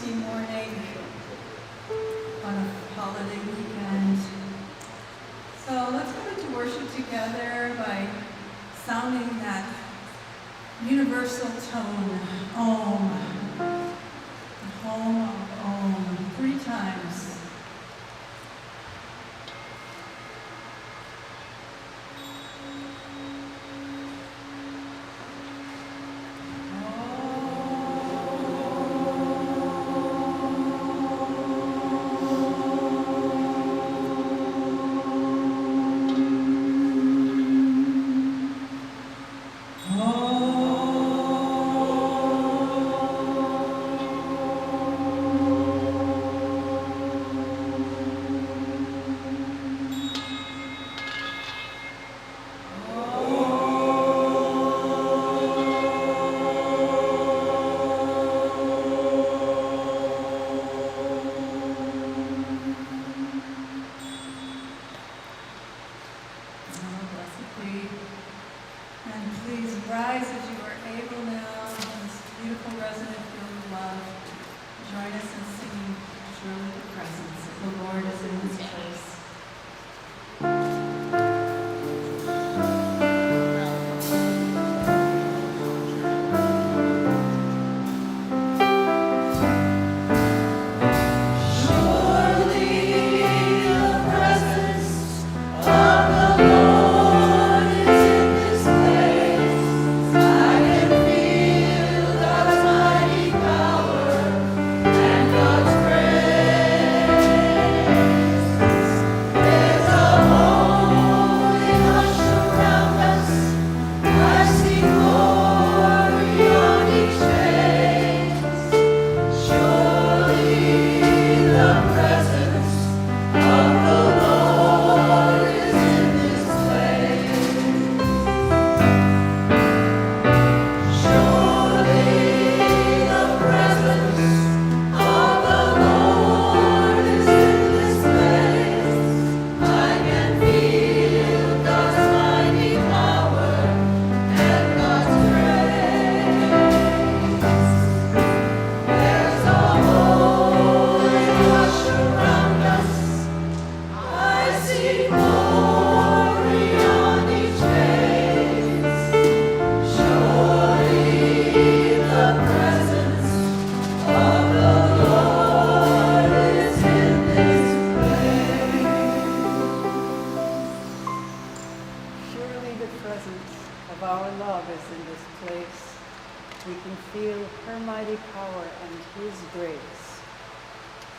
Wednesday morning on a holiday weekend. So let's go into worship together by sounding that universal tone, Om, the home of Om, 3 times.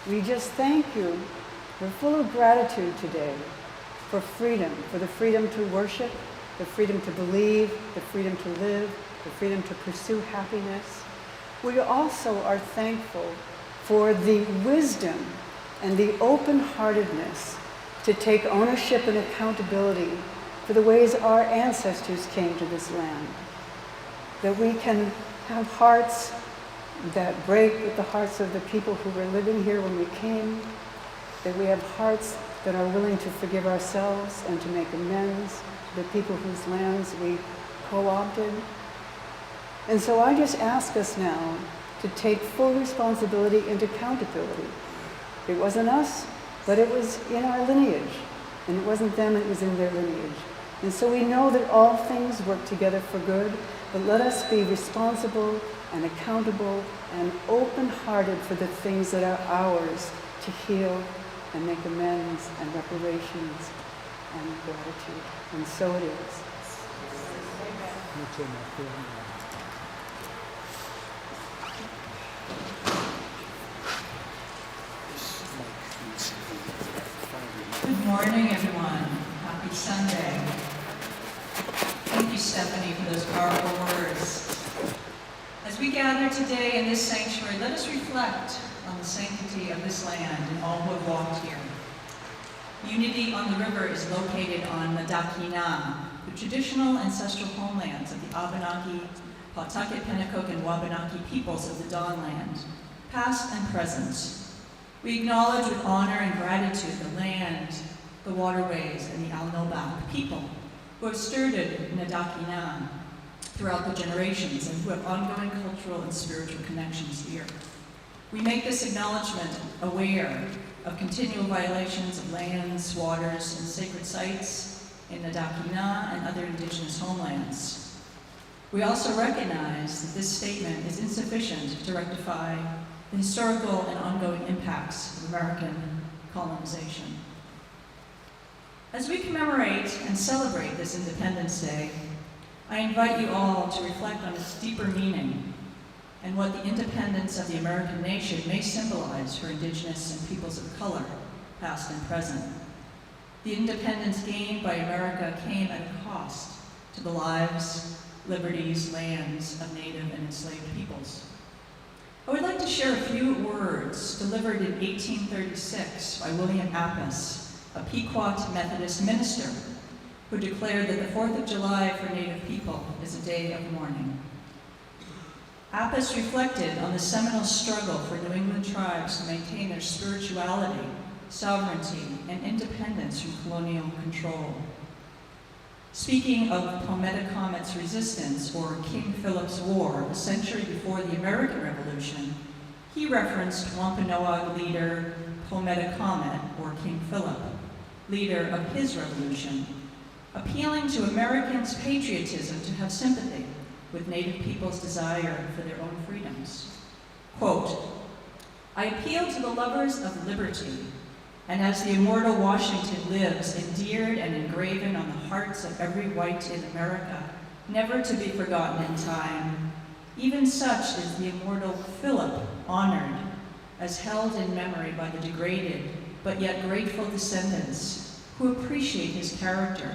We just thank you. We're full of gratitude today for freedom, for the freedom to worship, the freedom to believe, the freedom to live, the freedom to pursue happiness. We also are thankful for the wisdom and the open-heartedness to take ownership and accountability for the ways our ancestors came to this land. That we can have hearts that break with the hearts of the people who were living here when we came, that we have hearts that are willing to forgive ourselves and to make amends to the people whose lands we co-opted. And so I just ask us now to take full responsibility and accountability. It wasn't us, but it was in our lineage. And it wasn't them, it was in their lineage. And so we know that all things work together for good, but let us be responsible and accountable and open-hearted for the things that are ours to heal and make amends and reparations and gratitude. And so it is. Good morning, everyone. Happy Sunday. Thank you, Stephanie, for those powerful words. As we gather today in this sanctuary, let us reflect on the sanctity of this land and all who have walked here. Unity on the River is located on Nadakina, the traditional ancestral homelands of the Abenaki, Pawtucket, Pennacook, and Wabanaki peoples of the Dawnland, past and present. We acknowledge with honor and gratitude the land, the waterways, and the Alnobak people who have stirred We make this acknowledgement aware of continual violations of lands, waters, and sacred sites in the Dakina and other indigenous homelands. We also recognize that this statement is insufficient to rectify the historical and ongoing impacts of American colonization. As we commemorate and celebrate this Independence Day, I invite you all to reflect on its deeper meaning and what the independence of the American nation may symbolize for Indigenous and peoples of color, past and present. The independence gained by America came at a cost to the lives, liberties, lands of Native and enslaved peoples. I would like to share a few words delivered in 1836 by William Appice, a Pequot Methodist minister, who declared that the 4th of July for Native people is a day of mourning. Appice reflected on the seminal struggle for New England tribes to maintain their spirituality, sovereignty, and independence from colonial control. Speaking of Pometacomet's resistance, or King Philip's War, a century before the American Revolution, he referenced Wampanoag leader Pometacomet, or King Philip, leader of his revolution, appealing to Americans' patriotism to have sympathy with Native people's desire for their own freedoms. Quote, "I appeal to the lovers of liberty, and as the immortal Washington lives, endeared and engraven on the hearts of every white in America, never to be forgotten in time, even such is the immortal Philip honored, as held in memory by the degraded but yet grateful descendants who appreciate his character.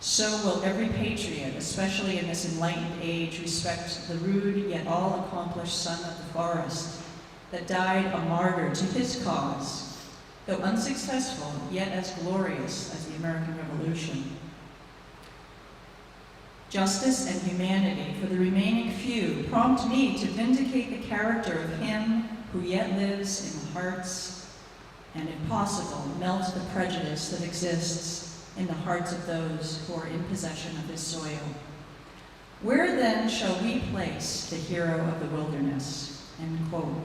So will every patriot, especially in this enlightened age, respect the rude yet all-accomplished son of the forest that died a martyr to his cause, though unsuccessful, yet as glorious as the American Revolution. Justice and humanity for the remaining few prompt me to vindicate the character of him who yet lives in the hearts, and if possible, melt the prejudice that exists in the hearts of those who are in possession of his soil. Where then shall we place the hero of the wilderness?" End quote.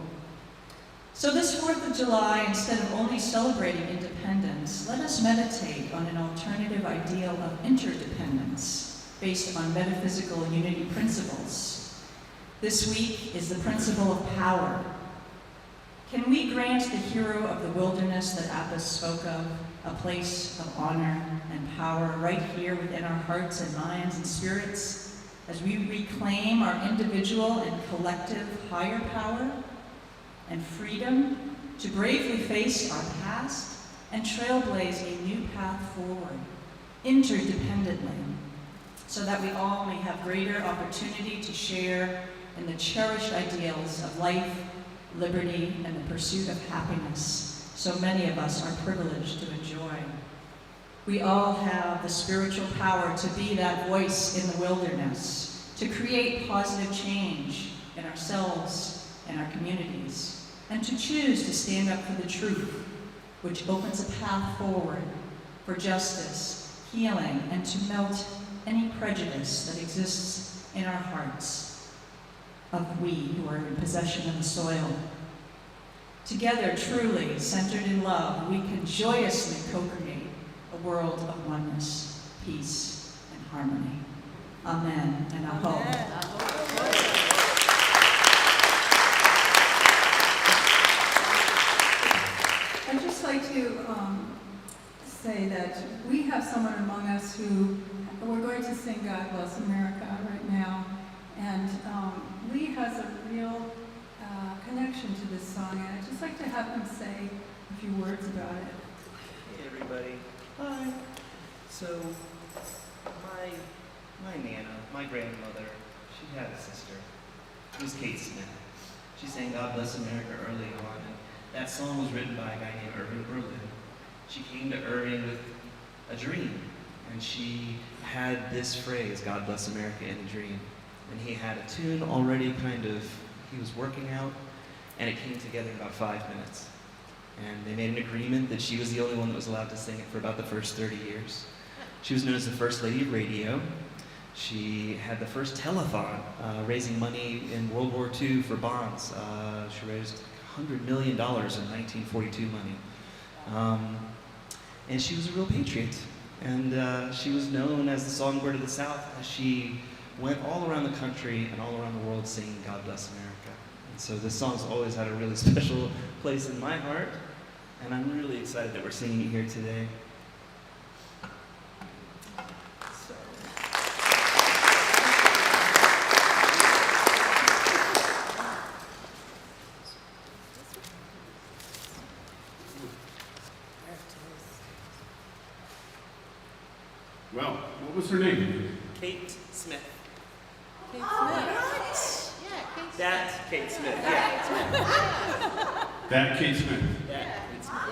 So this 4th of July, instead of only celebrating independence, let us meditate on an alternative ideal of interdependence based on metaphysical unity principles. This week is the principle of power. Can we grant the hero of the wilderness that Appice spoke of a place of honor and power right here within our hearts and minds and spirits as we reclaim our individual and collective higher power and freedom to bravely face our past and trailblaze a new path forward, interdependently, so that we all may have greater opportunity to share in the cherished ideals of life, liberty, and the pursuit of happiness so many of us are privileged to enjoy. We all have the spiritual power to be that voice in the wilderness, to create positive change in ourselves and our communities, and to choose to stand up for the truth, which opens a path forward for justice, healing, and to melt any prejudice that exists in our hearts of we who are in possession of the soil. Together, truly centered in love, we can joyously co-create a world of oneness, peace, and harmony. Amen and aho. I'd just like to say that we have someone among us who, we're going to sing God Bless America right now, and Lee has a real connection to this song, and I'd just like to have him say a few words about it. Hey everybody. Hi. So, my Nana, my grandmother, she had a sister. It was Kate Smith. She sang God Bless America early on, and that song was written by a guy named Irving Berlin. She came to Irving with a dream, and she had this phrase, God Bless America, in a dream. And he had a tune already he was working out, and it came together in about 5 minutes. And they made an agreement that she was the only one that was allowed to sing it for about the first 30 years. She was known as the First Lady of Radio. She had the first telethon, raising money in World War II for bonds. She raised $100 million in 1942 money. And she was a real patriot. And she was known as the songbird of the South as she went all around the country and all around the world singing God Bless America. And so this song's always had a really special place in my heart. And I'm really excited that we're singing it here today. Well, what was her name? Kate Smith. Kate Smith. That's Kate Smith. Yeah. That Kate Smith, Yeah.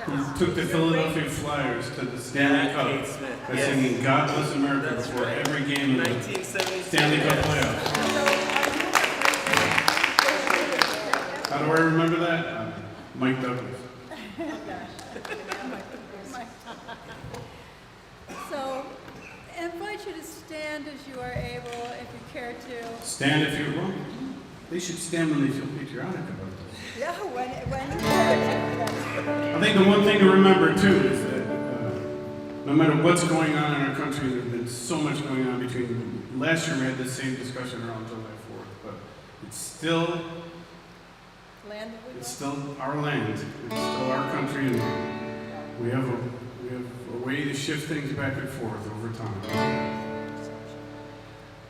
who took the Philadelphia Flyers to the Stanley Kate Cup Smith. by Yes. singing God Bless America That's before right. every game in the 1972. Stanley Cup playoffs. How do I remember that? Mike Douglas. So, I invite you to stand as you are able, if you care to. Stand if you're wrong. They should stand when they feel patriotic about this. Yeah, when I think the one thing to remember too is that no matter what's going on in our country, there's been so much going on between. Last year we had the same discussion around July 4th, but it's still our land. It's still our country, and we have a way to shift things back and forth over time.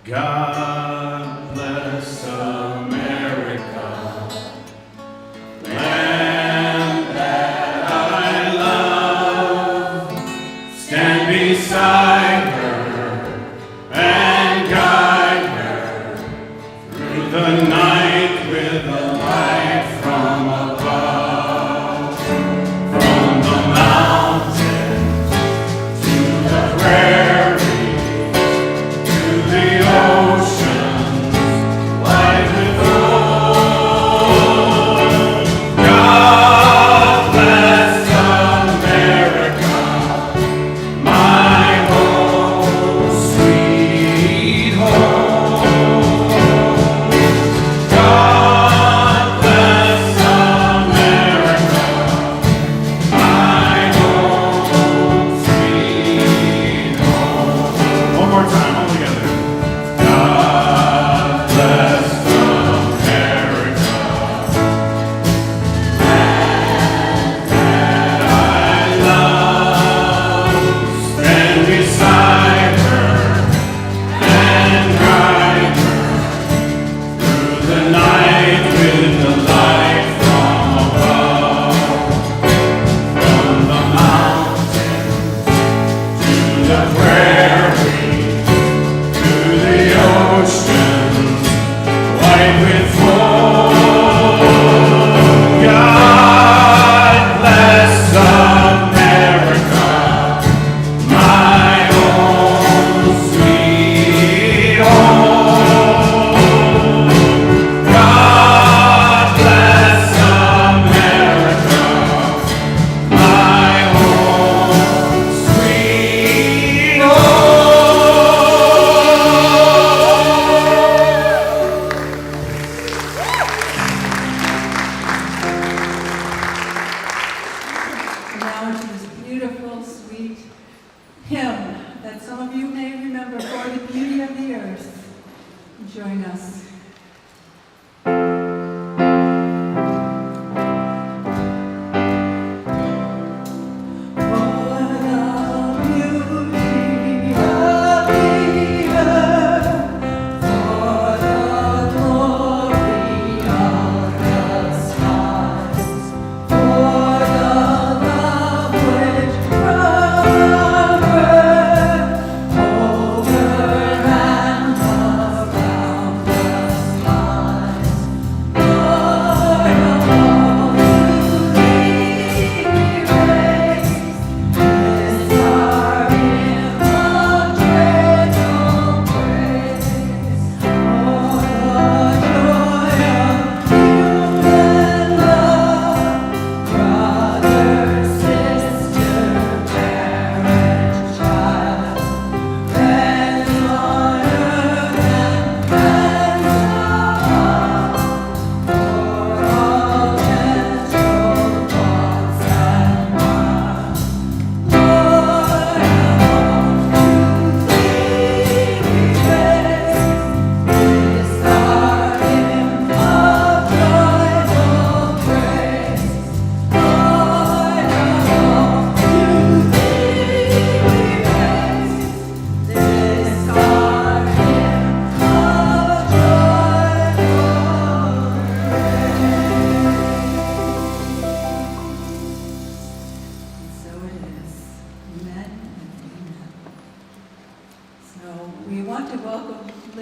God bless America, land that I love. Stand beside her and guide her through the night with a light from above. From the mountains to the prairie to the oceans wide with gold. God bless America, my home, sweet home. God bless America, my home, sweet home. One more time, all together. God bless America, land that I love. Stand beside her and guide her through the night with the light from above. From the mountains to the prairie to the oceans white with foam. God bless America, my own sweet home. God bless America, my home, sweet home. Now into this beautiful, sweet hymn that some of you may remember, For the Beauty of the Earth. Join us. Over and above.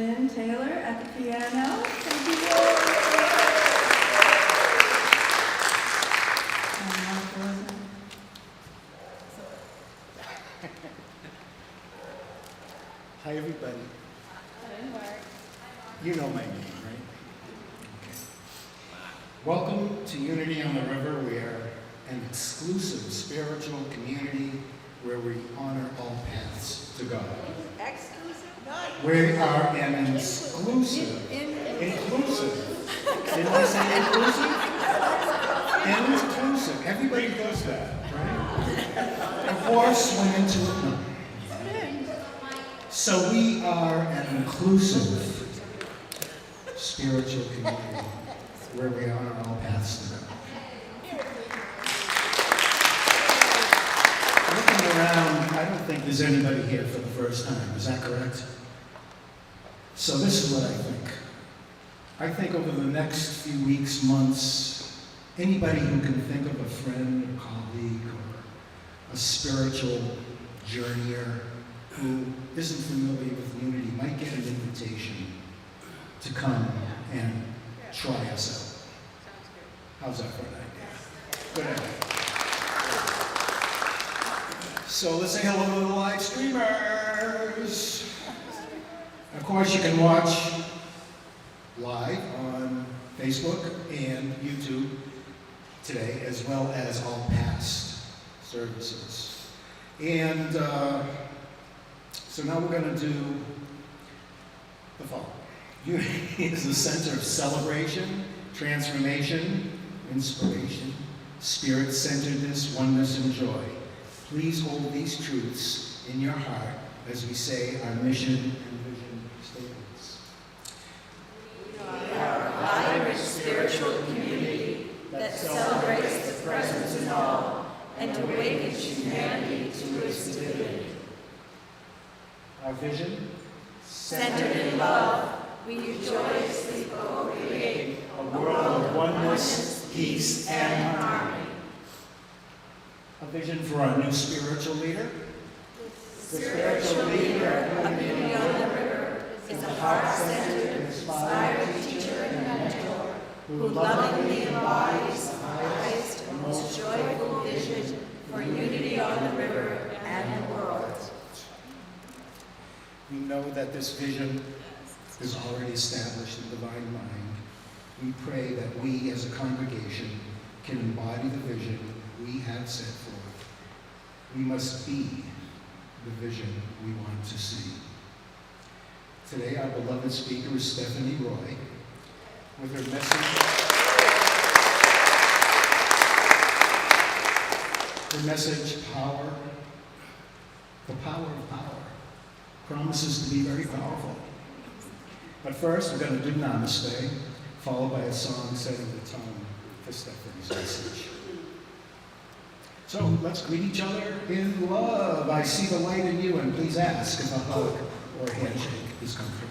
Lynn Taylor at the piano. Thank you. And Mark Rosen. Hi, everybody. You know my name, right? Okay. Welcome to Unity on the River. We are an exclusive spiritual community where we honor all paths to God. We are an exclusive, inclusive. Didn't I say inclusive? Inclusive. Everybody does that, right? Of course, went into it. No. So we are an inclusive spiritual community where we honor all paths to God. Looking around, I don't think there's anybody here for the first time. Is that correct? So this is what I think. I think over the next few weeks, months, anybody who can think of a friend, a colleague, or a spiritual journeyer who isn't familiar with Unity might get an invitation to come and try us out. How's that for an idea? Good idea. So let's say hello to the live streamers. Of course, you can watch live on Facebook and YouTube today, as well as all past services. And so now we're going to do the following. Unity is a center of celebration, transformation, inspiration, spirit-centeredness, oneness, and joy. Please hold these truths in your heart as we say our mission and vision statements. We are a vibrant spiritual community that celebrates the presence in all and awakens humanity to its divinity. Our vision? Centered in love, we joyously co-create A world of oneness, peace, and harmony. A vision for our new spiritual leader? The spiritual leader of Unity on the River is a heart-centered, inspired teacher and mentor who lovingly embodies the highest and most joyful vision for Unity on the River and the world. We know that this vision is already established in the divine mind. We pray that we as a congregation can embody the vision we have set forth. We must be the vision we want to see. Today, our beloved speaker is Stephanie Roy with her message, Power, the Power of Power, promises to be very powerful. But first, we're going to do Namaste, followed by a song setting the tone for Stephanie's message. So let's greet each other in love. I see the light in you, and please ask if a hug or a handshake is comfortable.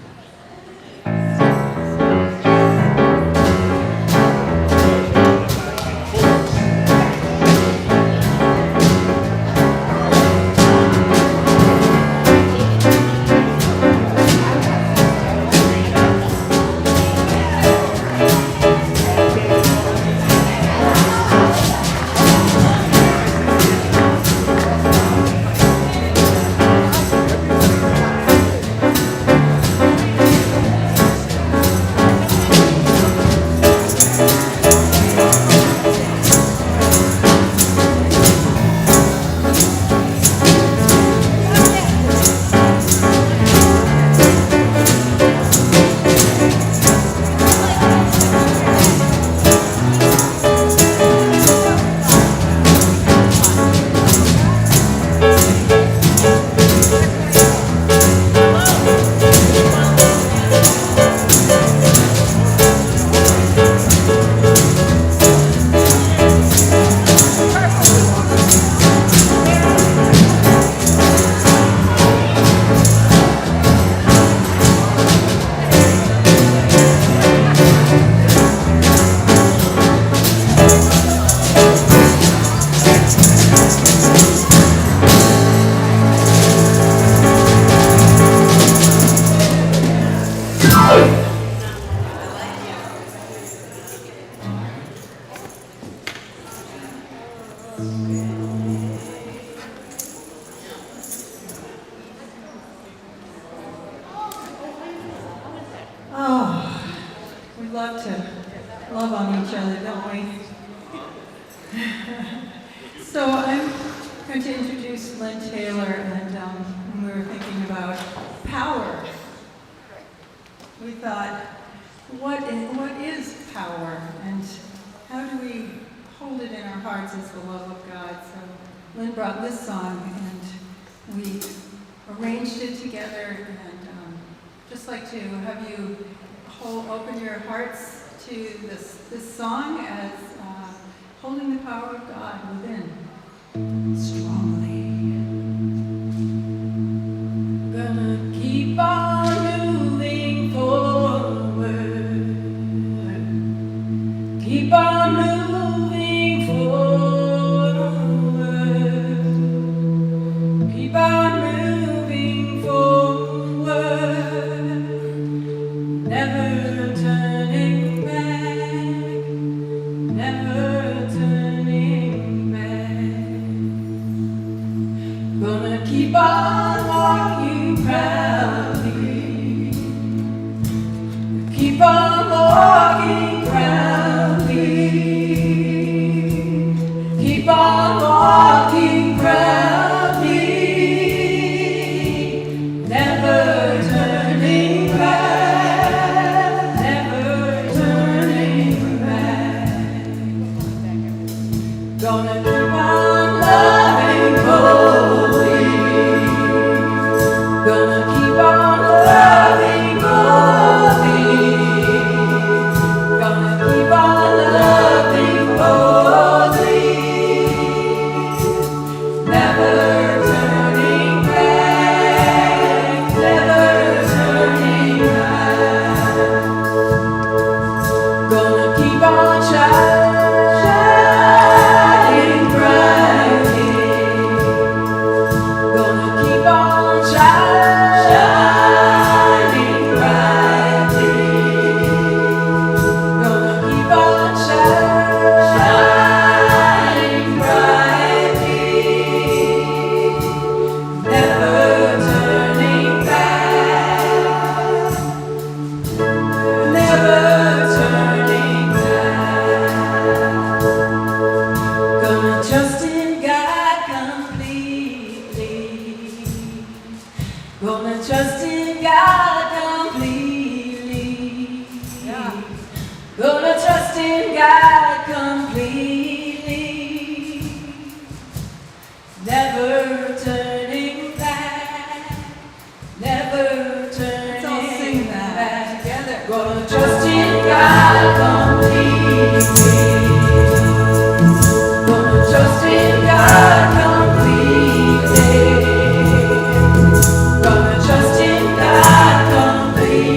Oh, we love to love on each other, don't we? So I'm going to introduce Lynn Taylor, and when we were thinking about power, we thought, what is power, and how do we hold it in our hearts as the love of God? So Lynn brought this song, and we arranged it together, and just like to have you open your hearts to this song as holding the power of God within strongly. Gonna keep on moving forward. Keep on moving forward. Keep on moving forward. Never turning back, never turning back. Gonna keep on walking proudly, keep on walking proudly, keep on walking proudly, never turning back, never turning back. Gonna keep on loving boldly, gonna keep on loving boldly, gonna keep on loving boldly, never turning back, never turning back. Gonna keep on shining brightly, gonna keep on shining brightly, gonna keep on shining brightly, never turning back, never turning back. Gonna trust in God completely, gonna trust in God completely, gonna trust in God completely, never turning back, never turning back. Together. Gonna trust in God completely, gonna trust in God completely, gonna trust in God completely,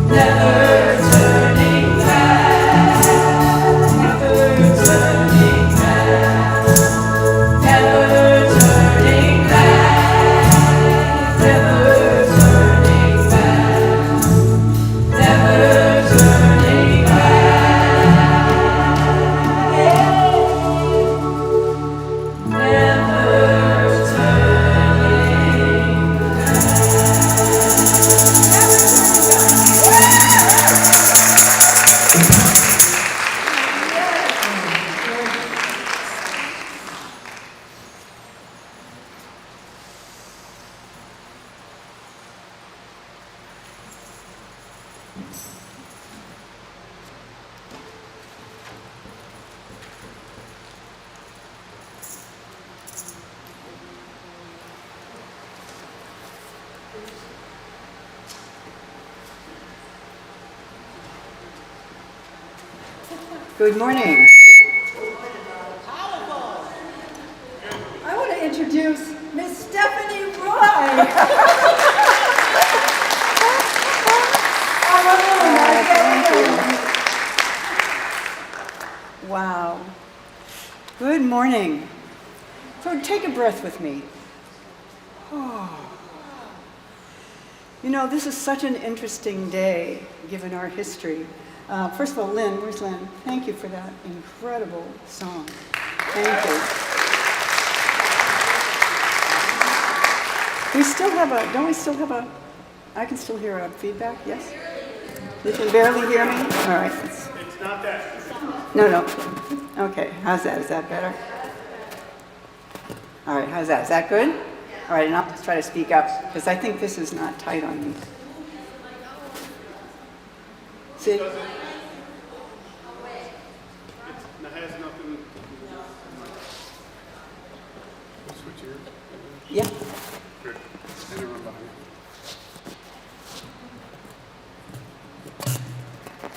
never turning back, never turning back, never turning back, never turning back, never turning Good morning. I want to introduce Miss Stephanie Roy. Wow. Good morning. So take a breath with me. Oh. You know, this is such an interesting day, given our history. First of all, Lynn, where's Lynn? Thank you for that incredible song. Thank you. We still have a, don't we still have a, I can still hear a feedback, yes? You can barely hear me? All right. It's not that. No. Okay, how's that? Is that better? All right, how's that? Is that good? All right, and I'll just try to speak up, because I think this is not tight on me. See? It has nothing. Switch here. Yeah. Good. Stand around behind.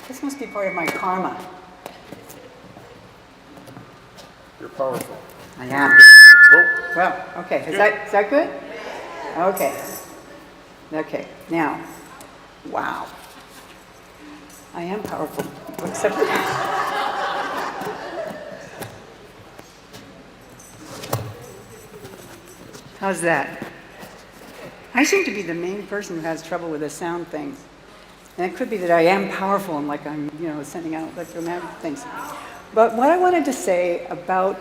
This must be part of my karma. You're powerful. I am. Well, okay. Is that good? Okay. Okay. Now, wow. I am powerful. Except how's that? I seem to be the main person who has trouble with the sound things. And it could be that I am powerful and like I'm, sending out electromagnetic things. But what I wanted to say about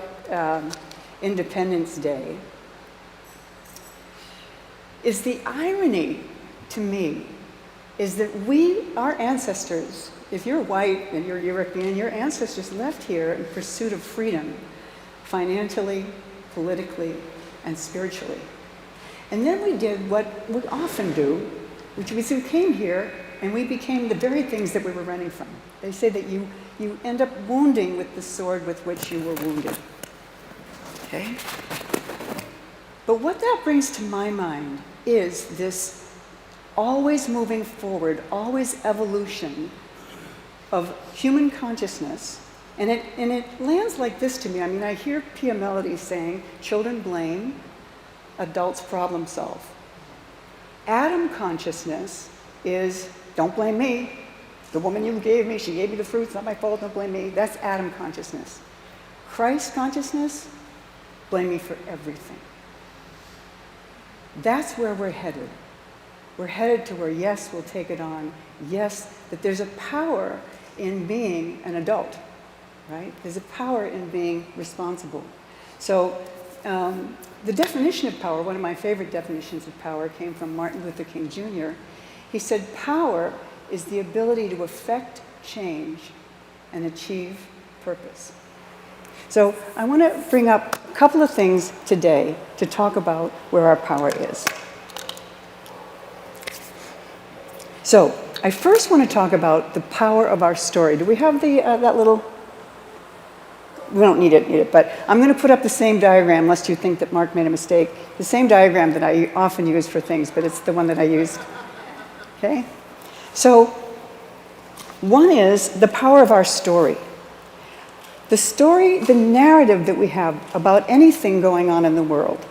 Independence Day is the irony to me is that our ancestors, if you're white and you're European, your ancestors left here in pursuit of freedom, financially, politically, and spiritually. And then we did what we often do, which was we came here and we became the very things that we were running from. They say that you end up wounding with the sword with which you were wounded. Okay? But what that brings to my mind is this always moving forward, always evolution of human consciousness. And it lands like this to me. I mean, I hear Pia Melody saying, children blame, adults problem solve. Atom consciousness is, don't blame me. The woman you gave me, she gave me the fruit, it's not my fault, don't blame me. That's atom consciousness. Christ consciousness, blame me for everything. That's where we're headed. We're headed to where, yes, we'll take it on. Yes, that there's a power in being an adult, right? There's a power in being responsible. So the definition of power, one of my favorite definitions of power, came from Martin Luther King Jr. He said, power is the ability to affect change and achieve purpose. So I want to bring up a couple of things today to talk about where our power is. So I first want to talk about the power of our story. Do we have that little? We don't need it, but I'm going to put up the same diagram, lest you think that Mark made a mistake. The same diagram that I often use for things, but it's the one that I used. Okay? So one is the power of our story. The story, the narrative that we have about anything going on in the world.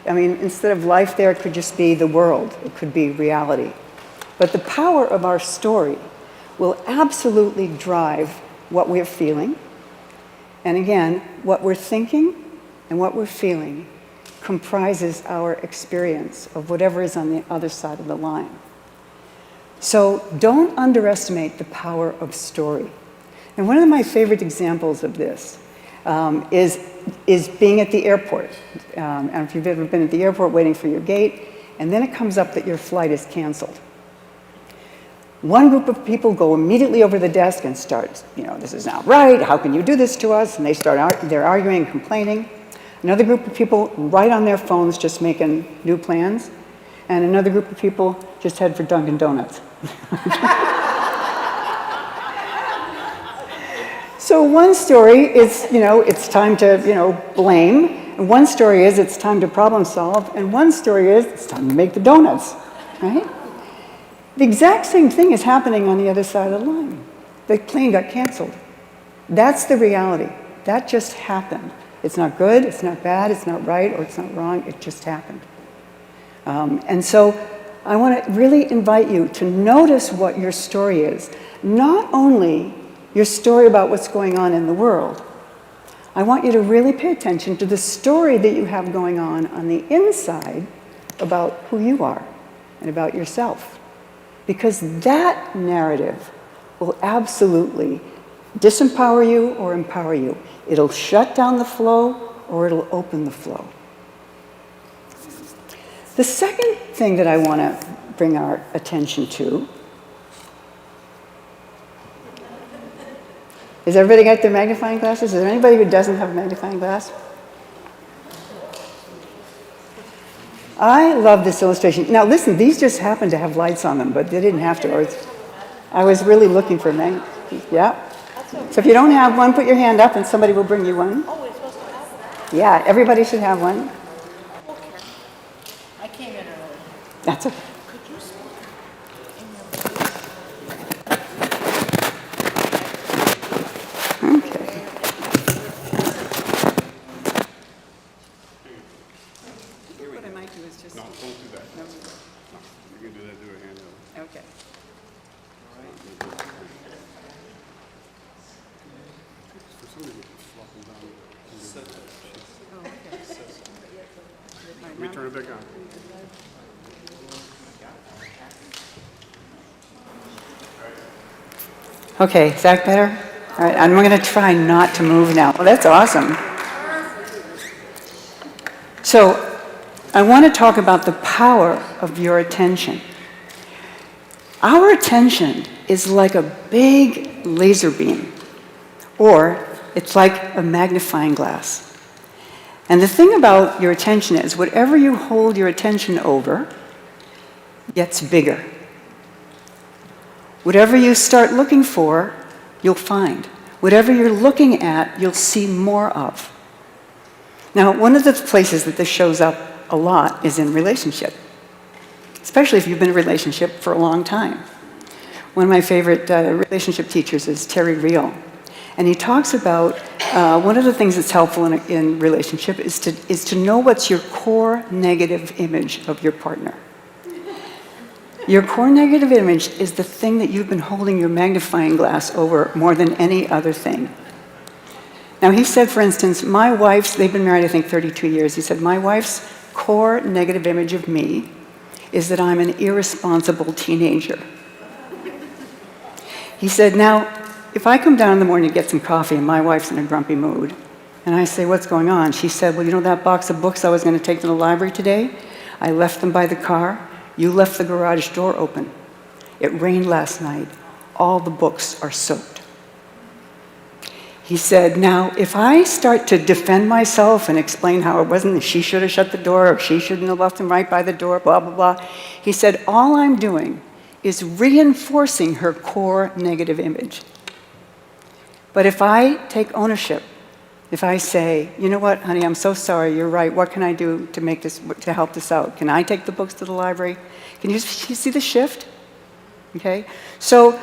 I mean, instead of life there, it could just be the world. It could be reality. But the power of our story will absolutely drive what we're feeling. And again, what we're thinking and what we're feeling comprises our experience of whatever is on the other side of the line. So don't underestimate the power of story. And one of my favorite examples of this is being at the airport. And if you've ever been at the airport waiting for your gate, and then it comes up that your flight is canceled. One group of people go immediately over to the desk and start, this is not right, how can you do this to us? And they're arguing and complaining. Another group of people right on their phones just making new plans. And another group of people just head for Dunkin' Donuts. So one story is, it's time to, blame. And one story is it's time to problem solve. And one story is it's time to make the donuts, right? The exact same thing is happening on the other side of the line. The plane got canceled. That's the reality. That just happened. It's not good, it's not bad, it's not right, or it's not wrong, it just happened. And so I want to really invite you to notice what your story is. Not only your story about what's going on in the world, I want you to really pay attention to the story that you have going on the inside about who you are and about yourself. Because that narrative will absolutely disempower you or empower you. It'll shut down the flow or it'll open the flow. The second thing that I want to bring our attention to is everybody got their magnifying glasses? Is there anybody who doesn't have a magnifying glass? I love this illustration. Now listen, these just happen to have lights on them, but they didn't have to. I was really looking for a yeah. So if you don't have one, put your hand up and somebody will bring you one. Oh, we're supposed to have one. Yeah, everybody should have one. Okay. I came in early. That's okay. Could you speak in your Okay. What I might do is just... No, don't do that. No, you can do that, do a handheld. Okay. For some reason, it's flopping down. Let me turn it back on. Okay, is that better? All right, I'm going to try not to move now. Well, that's awesome. So, I want to talk about the power of your attention. Our attention is like a big laser beam, or it's like a magnifying glass. And the thing about your attention is, whatever you hold your attention over gets bigger. Whatever you start looking for, you'll find. Whatever you're looking at, you'll see more of. Now, one of the places that this shows up a lot is in relationship, especially if you've been in a relationship for a long time. One of my favorite relationship teachers is Terry Real, and he talks about one of the things that's helpful in relationship is to know what's your core negative image of your partner. Your core negative image is the thing that you've been holding your magnifying glass over more than any other thing. Now, he said, for instance, they've been married, I think, 32 years. He said, my wife's core negative image of me is that I'm an irresponsible teenager. He said, now, if I come down in the morning to get some coffee and my wife's in a grumpy mood, and I say, what's going on? She said, well, you know that box of books I was going to take to the library today? I left them by the car. You left the garage door open. It rained last night. All the books are soaked. He said, now, if I start to defend myself and explain how it wasn't, she should have shut the door, or she shouldn't have left them right by the door, blah, blah, blah. He said, all I'm doing is reinforcing her core negative image. But if I take ownership, if I say, you know what, honey, I'm so sorry, you're right, what can I do to help this out? Can I take the books to the library? Can you see the shift? Okay? So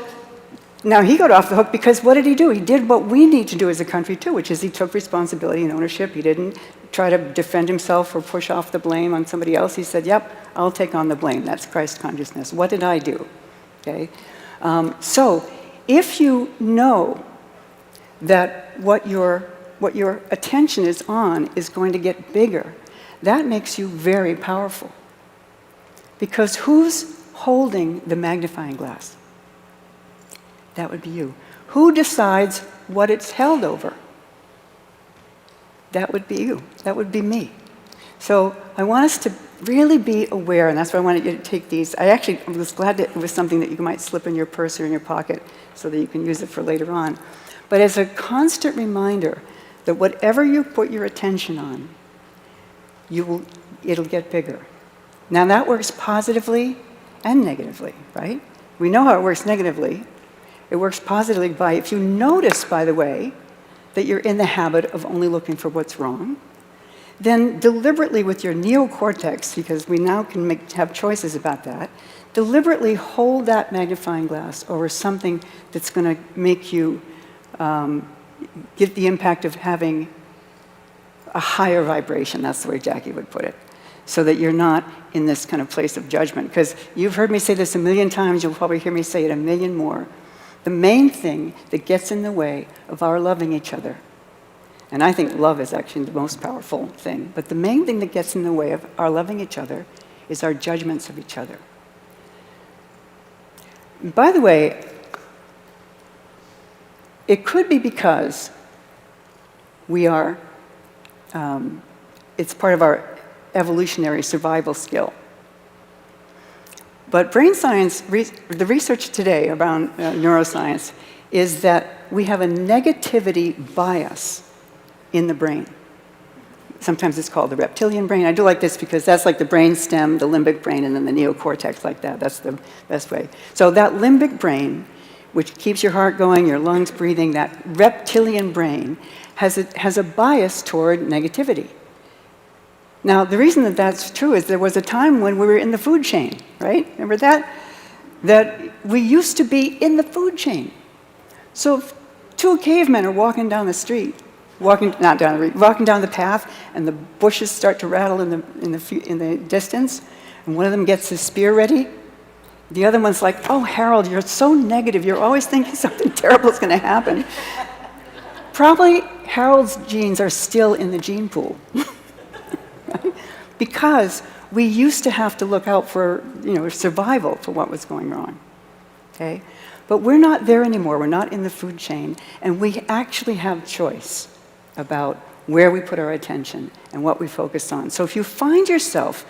now he got off the hook because what did he do? He did what we need to do as a country too, which is he took responsibility and ownership. He didn't try to defend himself or push off the blame on somebody else. He said, yep, I'll take on the blame. That's Christ consciousness. What did I do? Okay? So if you know that what your attention is on is going to get bigger, that makes you very powerful. Because who's holding the magnifying glass? That would be you. Who decides what it's held over? That would be you. That would be me. So I want us to really be aware, and that's why I wanted you to take these. I was glad that it was something that you might slip in your purse or in your pocket so that you can use it for later on. But as a constant reminder that whatever you put your attention on, it'll get bigger. Now that works positively and negatively, right? We know how it works negatively. It works positively by, if you notice, by the way, that you're in the habit of only looking for what's wrong, then deliberately with your neocortex, because we now can have choices about that, deliberately hold that magnifying glass over something that's going to make you get the impact of having a higher vibration. That's the way Jackie would put it. So that you're not in this kind of place of judgment. Because you've heard me say this a million times, you'll probably hear me say it a million more. The main thing that gets in the way of our loving each other, and I think love is actually the most powerful thing, but the main thing that gets in the way of our loving each other is our judgments of each other. And by the way, It could be because we are, it's part of our evolutionary survival skill. But brain science, the research today around neuroscience is that we have a negativity bias in the brain. Sometimes it's called the reptilian brain. I do like this because that's like the brain stem, the limbic brain, and then the neocortex like that. That's the best way. So that limbic brain, which keeps your heart going, your lungs breathing, that reptilian brain has a bias toward negativity. Now, the reason that that's true is there was a time when we were in the food chain, right? Remember that? That we used to be in the food chain. So if two cavemen are walking down the street, walking down the path, and the bushes start to rattle in the distance, and one of them gets his spear ready, the other one's like, "Oh, Harold, you're so negative. You're always thinking something terrible is going to happen." Probably Harold's genes are still in the gene pool. Because we used to have to look out for, survival for what was going wrong, okay? But we're not there anymore. We're not in the food chain, and we actually have choice about where we put our attention and what we focus on. So if you find yourself,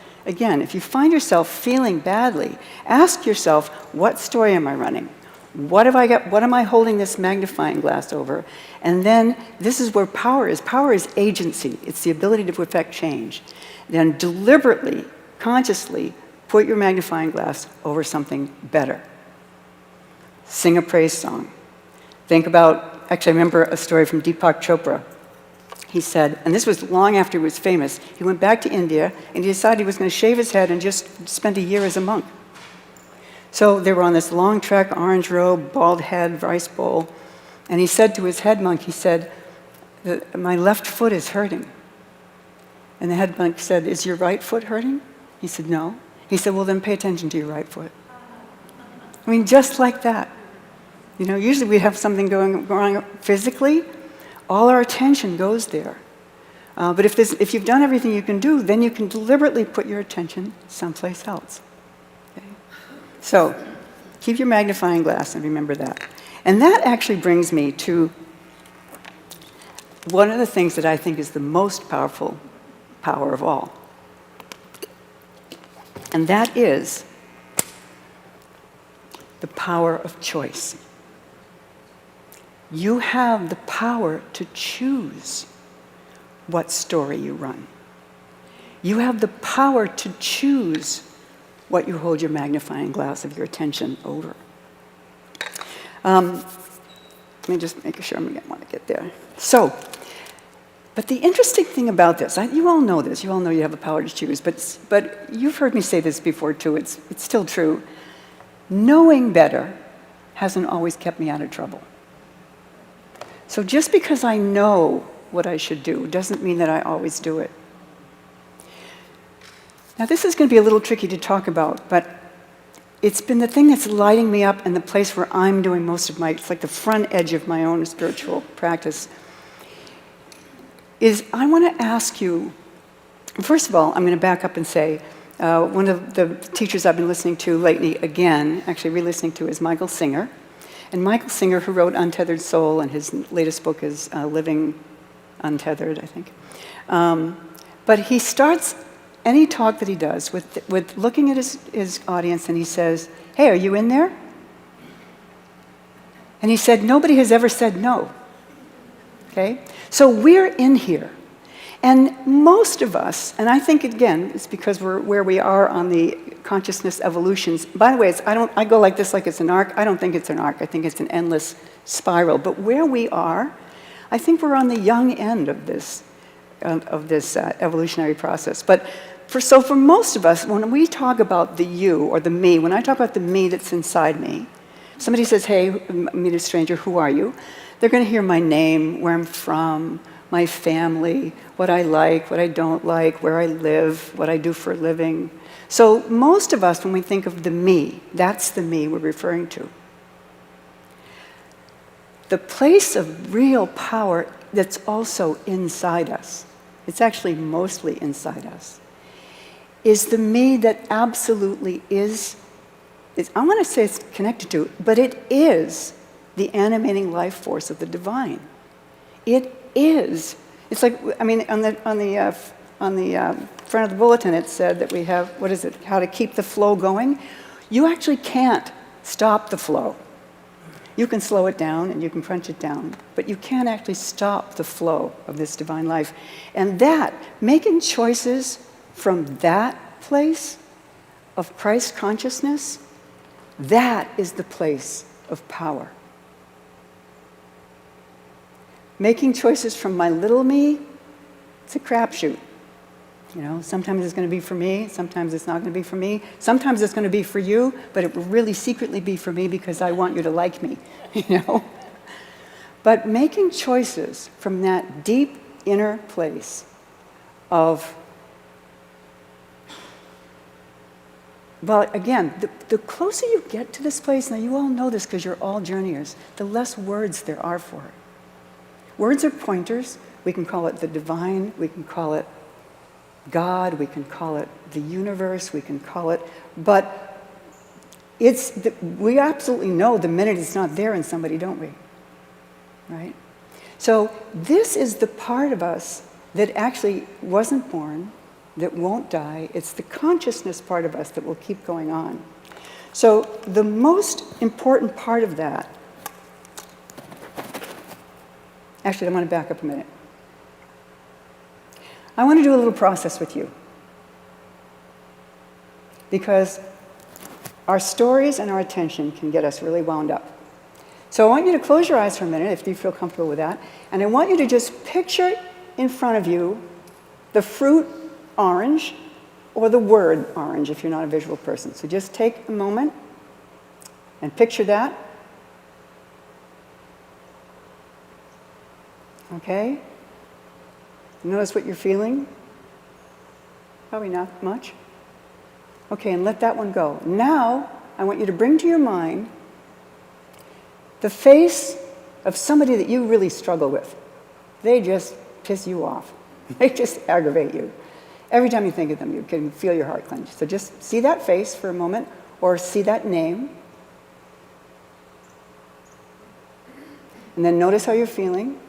feeling badly, ask yourself, what story am I running? What am I holding this magnifying glass over? And then this is where power is. Power is agency. It's the ability to affect change. Then deliberately, consciously, put your magnifying glass over something better. Sing a praise song. Think about, actually I remember a story from Deepak Chopra. He said, and this was long after he was famous, he went back to India and he decided he was going to shave his head and just spend a year as a monk. So they were on this long trek, orange robe, bald head, rice bowl, and he said to his head monk, he said, "My left foot is hurting." And the head monk said, "Is your right foot hurting?" He said, "No." He said, "Well, then pay attention to your right foot." I mean, just like that. Usually we have something going wrong physically, all our attention goes there. But if you've done everything you can do, then you can deliberately put your attention someplace else. Okay? So, keep your magnifying glass and remember that. And that actually brings me to one of the things that I think is the most powerful power of all. And that is the power of choice. You have the power to choose what story you run. You have the power to choose what you hold your magnifying glass of your attention over. Let me just make sure I want to get there. So, but the interesting thing about this, you all know this, you all know you have the power to choose, but you've heard me say this before too, it's still true. Knowing better hasn't always kept me out of trouble. So just because I know what I should do doesn't mean that I always do it. Now this is going to be a little tricky to talk about, but it's been the thing that's lighting me up and the place where I'm doing most of it's like the front edge of my own spiritual practice, is I want to ask you, first of all, I'm going to back up and say, one of the teachers I've been listening to lately, again, actually re-listening to, is Michael Singer. And Michael Singer, who wrote Untethered Soul, and his latest book is Living Untethered, I think. But he starts any talk that he does with looking at his audience, and he says, "Hey, are you in there?" And he said, "Nobody has ever said no." Okay? So we're in here. And most of us, and I think, again, it's because we're where we are on the consciousness evolutions. By the way, I go like this like it's an arc. I don't think it's an arc. I think it's an endless spiral. But where we are, I think we're on the young end of this evolutionary process. But for most of us, when we talk about the you or the me, when I talk about the me that's inside me, somebody says, "Hey, meet a stranger, who are you?" They're going to hear my name, where I'm from, my family, what I like, what I don't like, where I live, what I do for a living. So most of us, when we think of the me, that's the me we're referring to. The place of real power that's also inside us, it's actually mostly inside us, is the me that absolutely is I want to say it's connected to, but it is the animating life force of the divine. It is. It's like, I mean, on the front of the bulletin, it said that we have, what is it, how to keep the flow going. You actually can't stop the flow. You can slow it down and you can crunch it down, but you can't actually stop the flow of this divine life. And that, making choices from that place of Christ consciousness, that is the place of power. Making choices from my little me, it's a crapshoot. You know, sometimes it's going to be for me, sometimes it's not going to be for me, sometimes it's going to be for you, but it will really secretly be for me because I want you to like me, you know? But making choices from that deep inner place of, well, again, the closer you get to this place, now you all know this because you're all journeyers, the less words there are for it. Words are pointers. We can call it the divine, we can call it God, we can call it the universe, we can call it, but we absolutely know the minute it's not there in somebody, don't we? Right? So this is the part of us that actually wasn't born, that won't die. It's the consciousness part of us that will keep going on. So the most important part of that, actually, I want to back up a minute. I want to do a little process with you. Because our stories and our attention can get us really wound up. So I want you to close your eyes for a minute, if you feel comfortable with that. And I want you to just picture in front of you the fruit orange or the word orange if you're not a visual person. So just take a moment and picture that. Okay? Notice what you're feeling. Probably not much. Okay, and let that one go. Now, I want you to bring to your mind the face of somebody that you really struggle with. They just piss you off. They just aggravate you. Every time you think of them, you can feel your heart clench. So just see that face for a moment, or see that name. And then notice how you're feeling.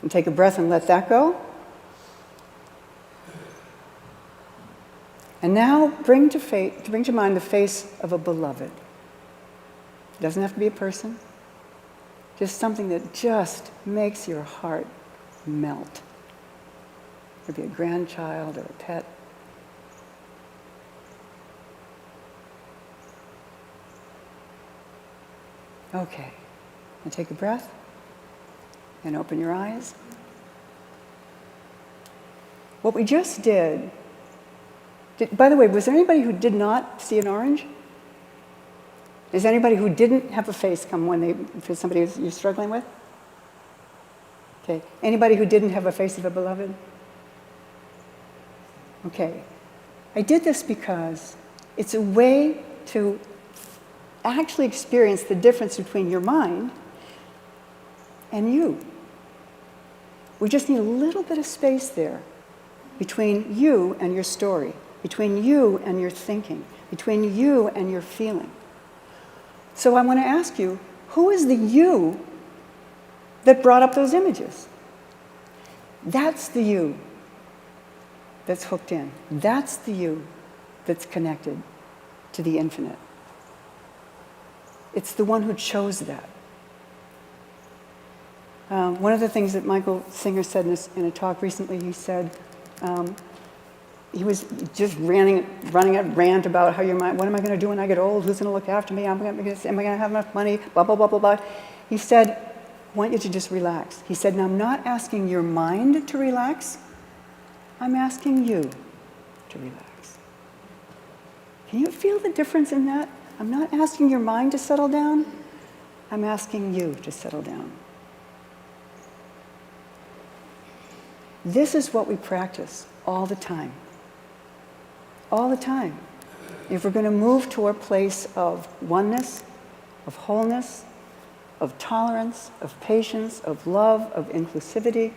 And take a breath and let that go. And now bring to mind the face of a beloved. It doesn't have to be a person. Just something that just makes your heart melt. It could be a grandchild or a pet. Okay. And take a breath. And open your eyes. What we just did, by the way, was there anybody who did not see an orange? Is there anybody who didn't have a face come for somebody you're struggling with? Okay. Anybody who didn't have a face of a beloved? Okay. I did this because it's a way to actually experience the difference between your mind and you. We just need a little bit of space there between you and your story, between you and your thinking, between you and your feeling. So I want to ask you, who is the you that brought up those images? That's the you that's hooked in. That's the you that's connected to the infinite. It's the one who chose that. One of the things that Michael Singer said in a talk recently, he said, he was just running a rant about how what am I going to do when I get old? Who's going to look after me? Am I going to have enough money? Blah, blah, blah, blah, blah. He said, I want you to just relax. He said, now I'm not asking your mind to relax. I'm asking you to relax. Can you feel the difference in that? I'm not asking your mind to settle down. I'm asking you to settle down. This is what we practice all the time. All the time. If we're going to move to a place of oneness, of wholeness, of tolerance, of patience, of love, of inclusivity,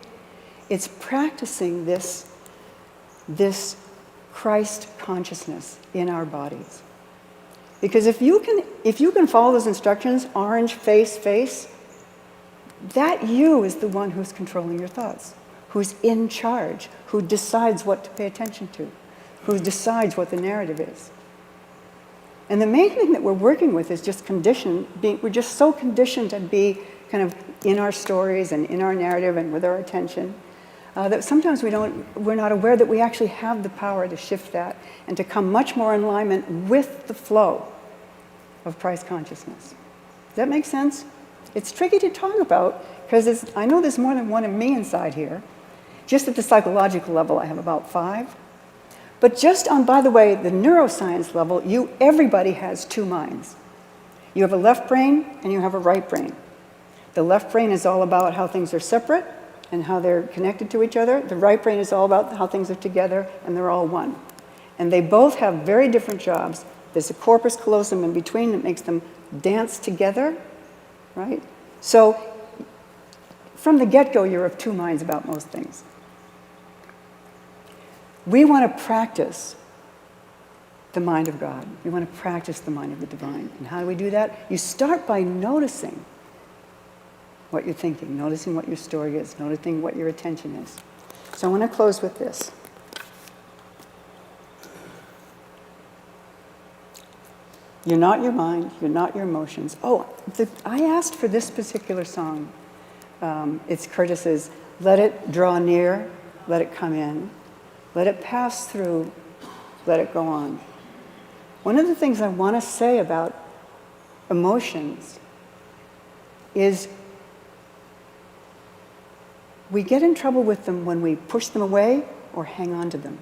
it's practicing this Christ consciousness in our bodies. Because if you can follow those instructions, orange, face, that you is the one who's controlling your thoughts, who's in charge, who decides what to pay attention to, who decides what the narrative is. And the main thing that we're working with is just we're just so conditioned to be kind of in our stories and in our narrative and with our attention, that sometimes we're not aware that we actually have the power to shift that and to come much more in alignment with the flow of Christ consciousness. Does that make sense? It's tricky to talk about because I know there's more than one of me inside here. Just at the psychological level, I have about 5. But just on, by the way, the neuroscience level, everybody has 2 minds. You have a left brain and you have a right brain. The left brain is all about how things are separate and how they're connected to each other. The right brain is all about how things are together and they're all one. And they both have very different jobs. There's a corpus callosum in between that makes them dance together, right? So from the get-go, you're of 2 minds about most things. We want to practice the mind of God. We want to practice the mind of the divine. And how do we do that? You start by noticing what you're thinking, noticing what your story is, noticing what your attention is. So I want to close with this. You're not your mind, you're not your emotions. I asked for this particular song. It's Curtis's, "Let it draw near, let it come in. Let it pass through, let it go on." One of the things I want to say about emotions is we get in trouble with them when we push them away or hang on to them.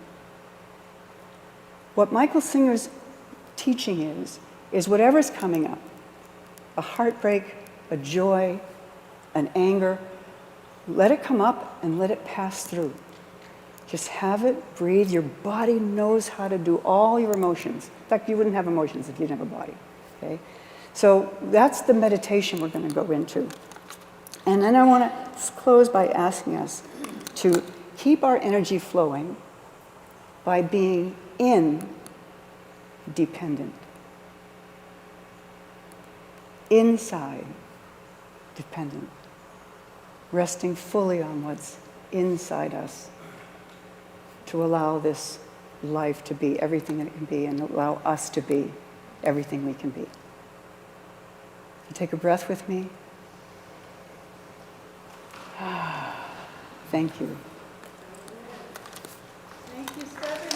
What Michael Singer's teaching is whatever's coming up, a heartbreak, a joy, an anger, let it come up and let it pass through. Just have it, breathe. Your body knows how to do all your emotions. In fact, you wouldn't have emotions if you didn't have a body. Okay? So that's the meditation we're going to go into. And then I want to close by asking us to keep our energy flowing by being independent. Inside dependent. Resting fully on what's inside us, to allow this life to be everything that it can be and allow us to be everything we can be. You take a breath with me. Thank you. Thank you, Stephanie.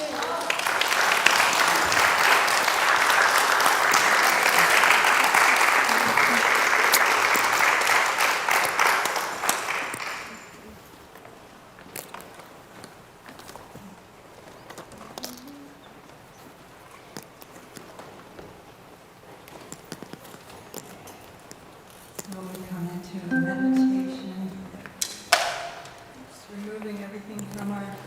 So we come into meditation, Just removing everything from our lives.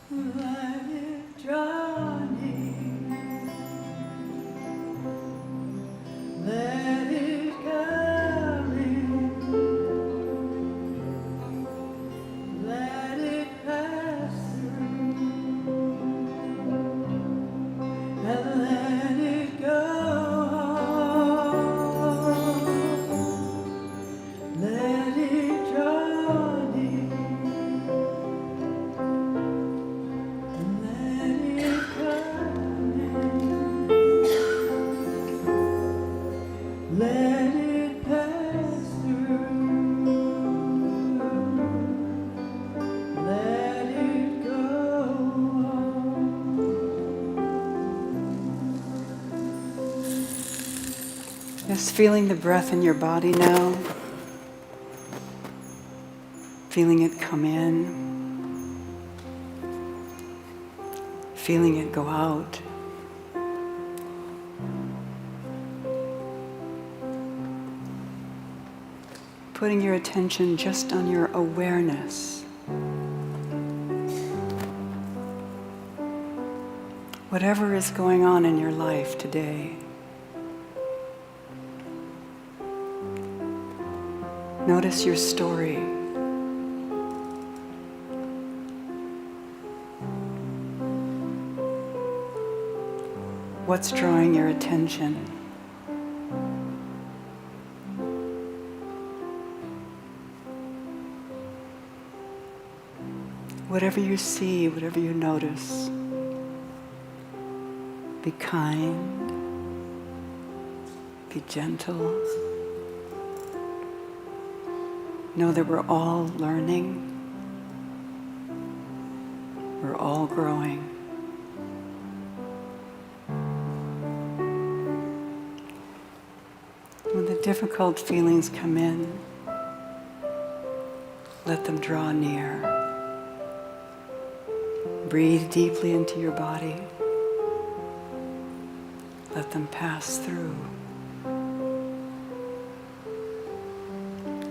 Let it draw near. Let it come in. Let it pass through. And let it go on. Let it draw near. And let it come in. Let it pass through. Let it go on. Just feeling the breath in your body now. Feeling it come in. Feeling it go out. Putting your attention just on your awareness. Whatever is going on in your life today, notice your story. What's drawing your attention? Whatever you see, whatever you notice, be kind, be gentle. Know that we're all learning, we're all growing. When the difficult feelings come in, let them draw near. Breathe deeply into your body. Let them pass through.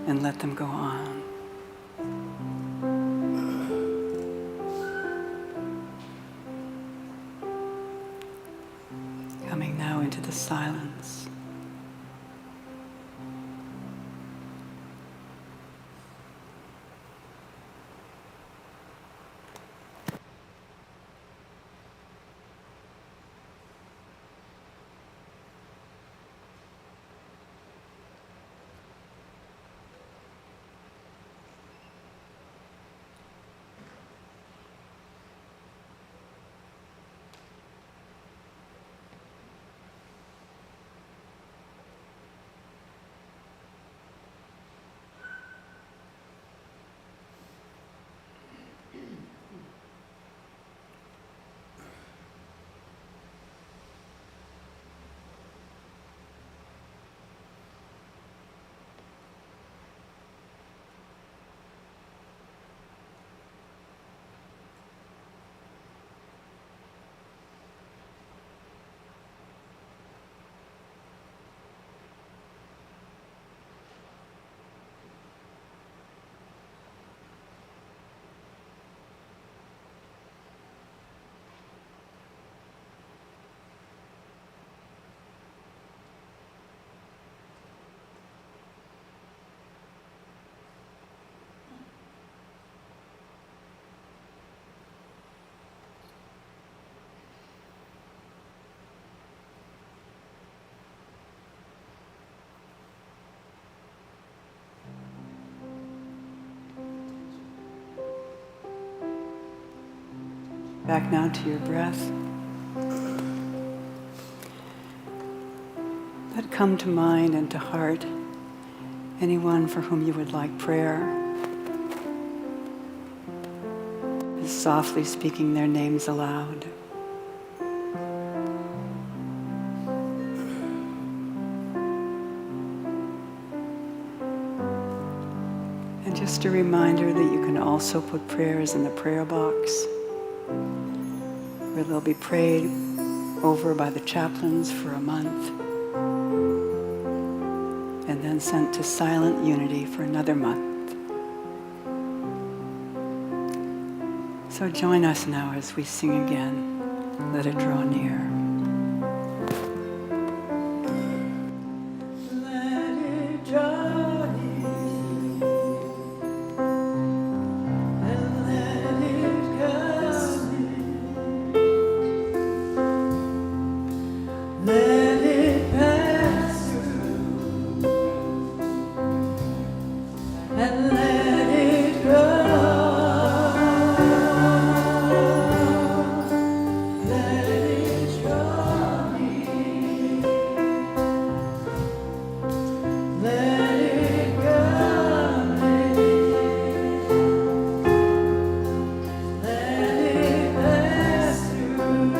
And let them go on. Coming now into the silence. Back now to your breath. Let come to mind and to heart anyone for whom you would like prayer. Just softly speaking their names aloud. And just a reminder that you can also put prayers in the prayer box, where they'll be prayed over by the chaplains for a month, and then sent to Silent Unity for another month. So join us now as we sing again, Let It Draw Near. Let it draw near, and let it come in. Let it pass through, and let it go. Let it draw near, let it come in, let it pass through.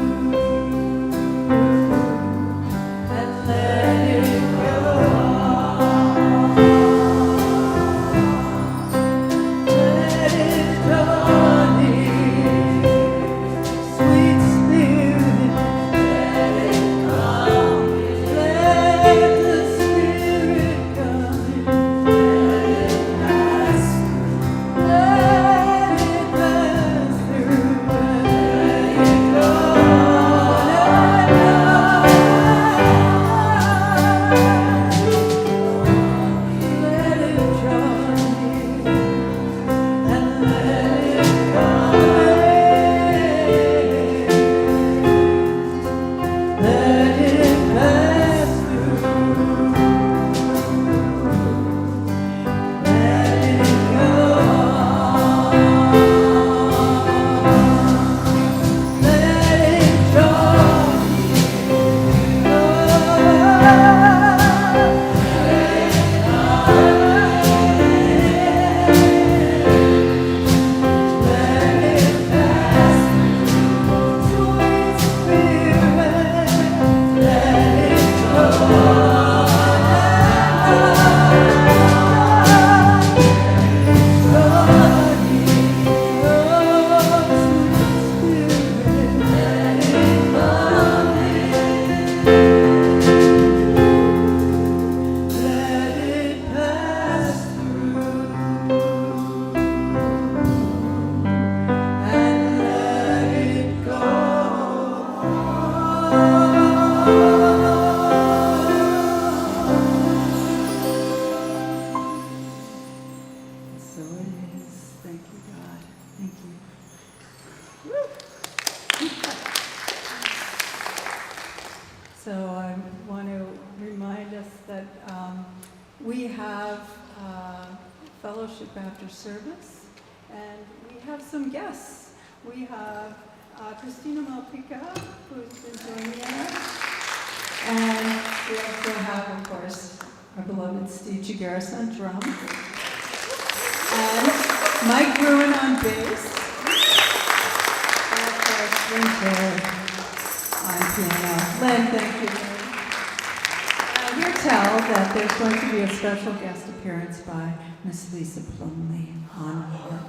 So I want to remind us that we have fellowship after service, and we have some guests. We have Christina Malpica, who's been joining us, and we also have, of course, our beloved Steve Chigueras on drums, and Mike Bruin on bass, and of course, Lynn Taylor on piano. Lynn, thank you. I hear tell that there's going to be a special guest appearance by Miss Lisa Plumley on harp.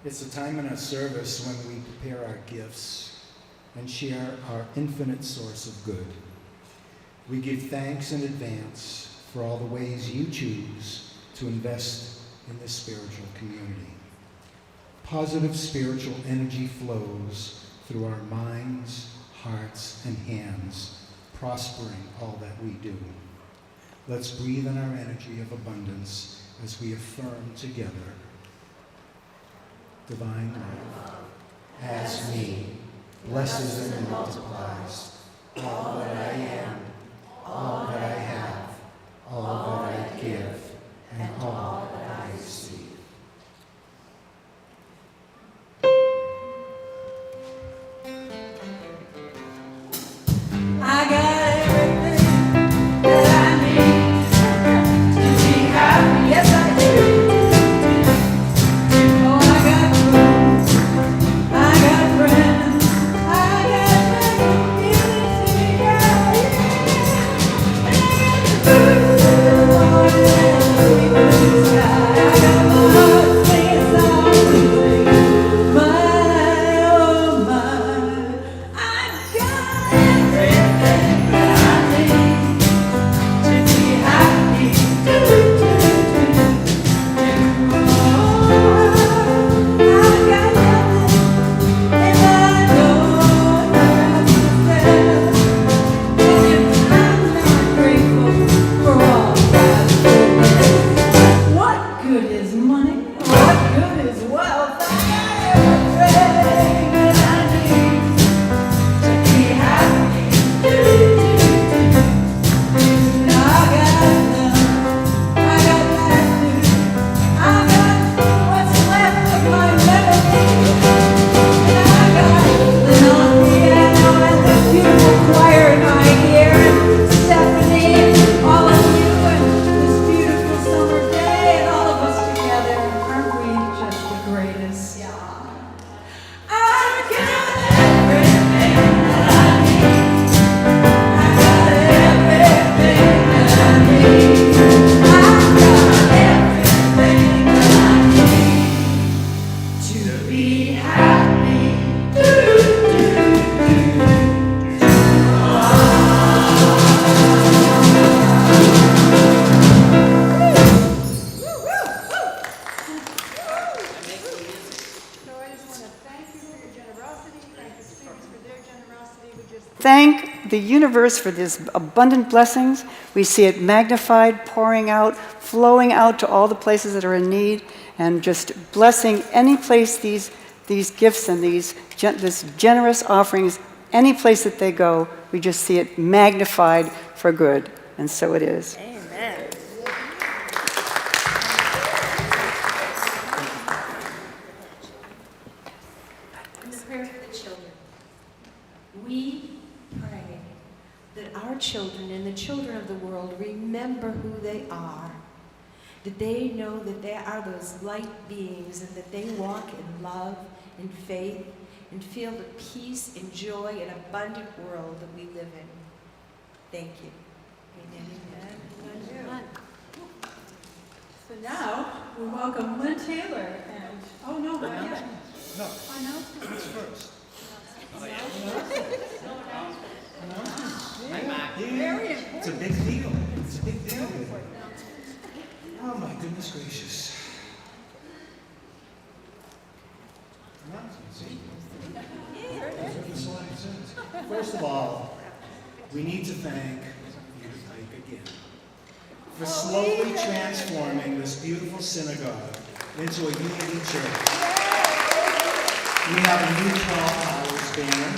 It's a time in our service when we prepare our gifts and share our infinite source of good. We give thanks in advance for all the ways you choose to invest in this spiritual community. Positive spiritual energy flows through our minds, hearts, and hands, prospering all that we do. Let's breathe in our energy of abundance as we affirm together. Divine love, as me, blesses and multiplies all that I am, all that I have, all that I give, and all that I receive. I got everything that I need to be happy. Yes, I do. Oh, I got food, I got friends, I got music, yeah. Food, and the sky. I got my heart singing songs, my, oh my. I've got everything that I need to be happy. I've got nothing, and I know I have to and I'm not grateful for all that. What good is money? What good is wealth? I got everything that I need to be happy. I got love, I got laughter, I got what's left of my memory, and I got the piano and the beautiful choir in my ear, and Stephanie, all of you, and this beautiful summer day, and all of us together. Aren't we just the greatest? Yeah. I got everything that I need. I got everything that I need. I got everything that I need to be happy. So I just want to thank you for your generosity, thank the students for their generosity. We just thank the universe for these abundant blessings. We see it magnified, pouring out, flowing out to all the places that are in need, and just blessing any place these gifts and this generous offerings, any place that they go, we just see it magnified for good. And so it is. Amen. In the prayer for the children, we pray that our children and the children of the world remember who they are, that they know that they are those light beings and that they walk in love and faith and feel the peace and joy and abundant world that we live in. Thank you. Amen. Amen. So now, we welcome Lynn Taylor and, oh no, not yet. No, Announcements. it's first. Very important. It's a big deal. It's a big deal. Oh my goodness gracious. First of all, we need to thank again for slowly transforming this beautiful synagogue into a unity church. We have a new 12 Hours banner.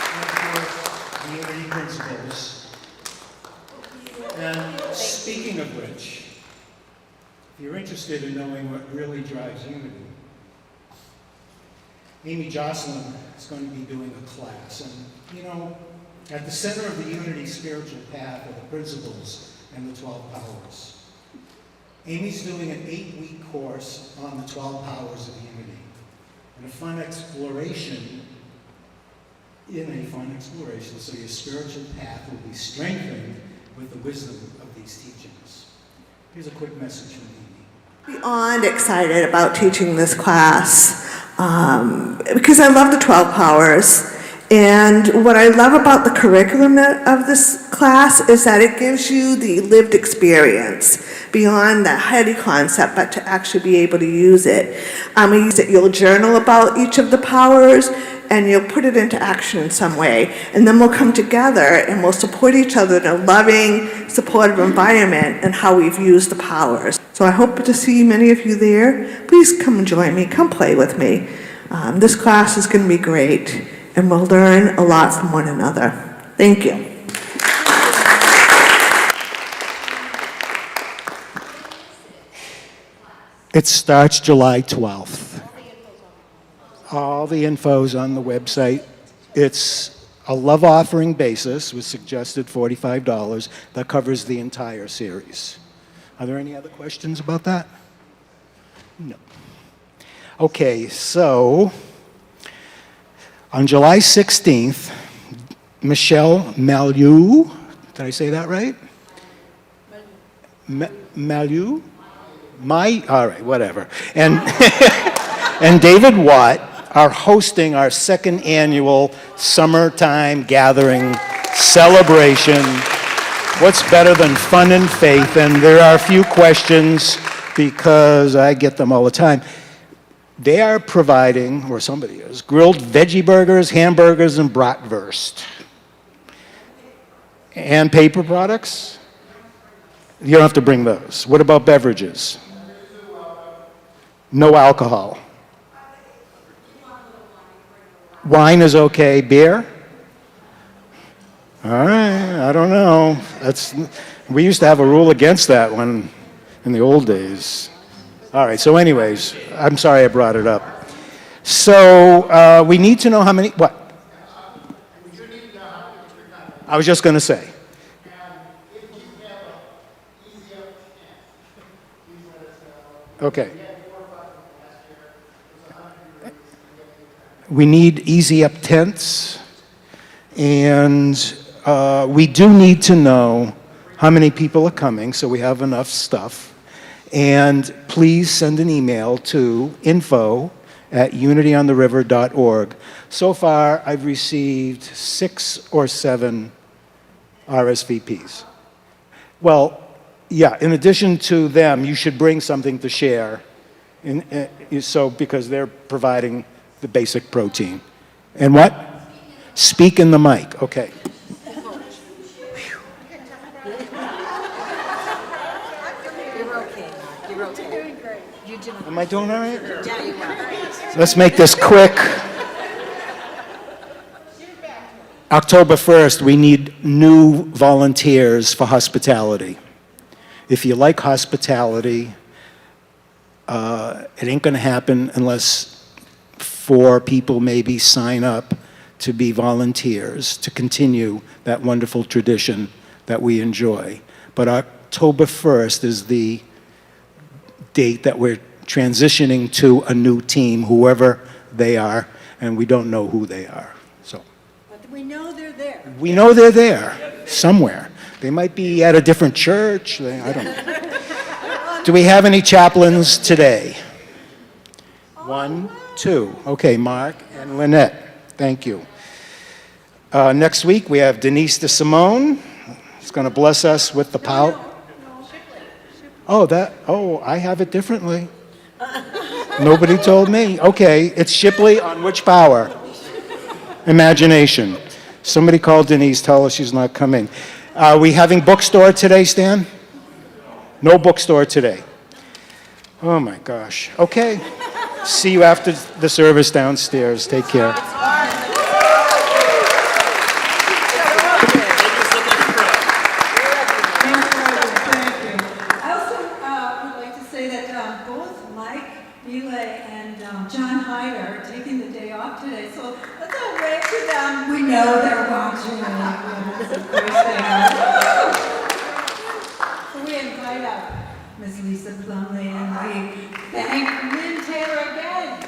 And of course, unity principles. And speaking of which, if you're interested in knowing what really drives unity, Amy Jocelyn is going to be doing a class. And, you know, at the center of the Unity spiritual path are the principles and the 12 powers. Amy's doing an 8-week course on the 12 powers of unity, and a fun exploration, so your spiritual path will be strengthened with the wisdom of these teachings. Here's a quick message from Amy. Beyond excited about teaching this class because I love the 12 powers. And what I love about the curriculum of this class is that it gives you the lived experience beyond the heady concept, but to actually be able to use it. You'll journal about each of the powers and you'll put it into action in some way. And then we'll come together and we'll support each other in a loving, supportive environment and how we've used the powers. So I hope to see many of you there. Please come and join me, come play with me. This class is going to be great. And we'll learn a lot from one another. Thank you. It starts July 12th. All the info's on the website. It's a love offering basis with suggested $45 that covers the entire series. Are there any other questions about that? No. Okay, so on July 16th, Michelle Malou, did I say that right? Malou? All right, whatever. And, and David Watt are hosting our second annual summertime gathering celebration. What's better than fun and faith? And there are a few questions because I get them all the time. They are providing, or somebody is, grilled veggie burgers, hamburgers, and bratwurst. And paper products? You don't have to bring those. What about beverages? No alcohol. Wine is okay. Beer? All right, I don't know. We used to have a rule against that when, in the old days. All right, so anyways, I'm sorry I brought it up. So we need to know how many, what? I was just going to say. Okay. We need easy up tents, and we do need to know how many people are coming so we have enough stuff. And please send an email to info@unityontheriver.org. So far, I've received 6 or 7 RSVPs. Well, yeah, in addition to them, you should bring something to share, because they're providing the basic protein. And what? Speak in the mic, okay. Am I doing all right? Yeah, you are. Let's make this quick. October 1st, we need new volunteers for hospitality. If you like hospitality, it ain't going to happen unless 4 people maybe sign up to be volunteers to continue that wonderful tradition that we enjoy. But October 1st is the date that we're transitioning to a new team, whoever they are, and we don't know who they are. So, But we know they're there. we know they're there somewhere. They might be at a different church. I don't know. Do we have any chaplains today? 1, 2. Okay, Mark and Lynette. Thank you. Next week, we have Denise DeSimone. She's going to bless us with the power. Oh, I have it differently. Nobody told me. Okay, it's Shipley on which power? Imagination. Somebody call Denise, tell her she's not coming. Are we having bookstore today, Stan? No bookstore today. Oh my gosh. Okay. See you after the service downstairs. Take care. I also would like to say that both Mike Belay and John Hyder are taking the day off today, so let's all wave to them. We know they're watching. It's a great thing. So we invite up Ms. Lisa Plumley, and we thank Lynn Taylor again.